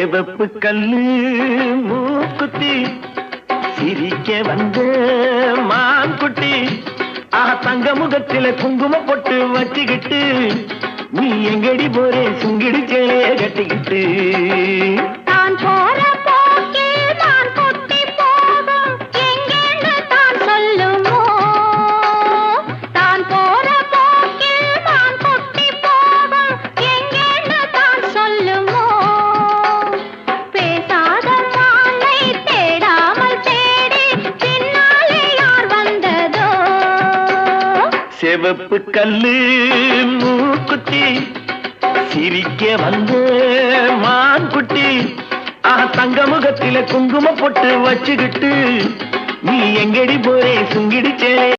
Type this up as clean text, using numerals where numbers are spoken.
செவப்பு கல்லு மூக்குத்தி சிரிக்க வந்த மான்குட்டி தங்க முகத்தில குங்கும பொட்டு வச்சுக்கிட்டு நீ எங்கடி போறே சுங்கிடி சேலைய கட்டிக்கிட்டு நான் போற போக்கில் நான் கொட்டி போகும் எங்கேன்னு தான் சொல்லுமோ நான் போற போக்கில் நான் கொட்டி போகும் எங்கேன்னு தான் சொல்லுமோ பேசாத மாலை தேடாமல் தேடி பின்னாலே யார் வந்ததோ செவப்பு கல்லு மூக்குத்தி சிரிக்க வந்த மான்குட்டி தங்க முகத்தில குங்கும பொட்டு வச்சுக்கிட்டு நீ எங்கடி போறே சுங்கிடி சேலை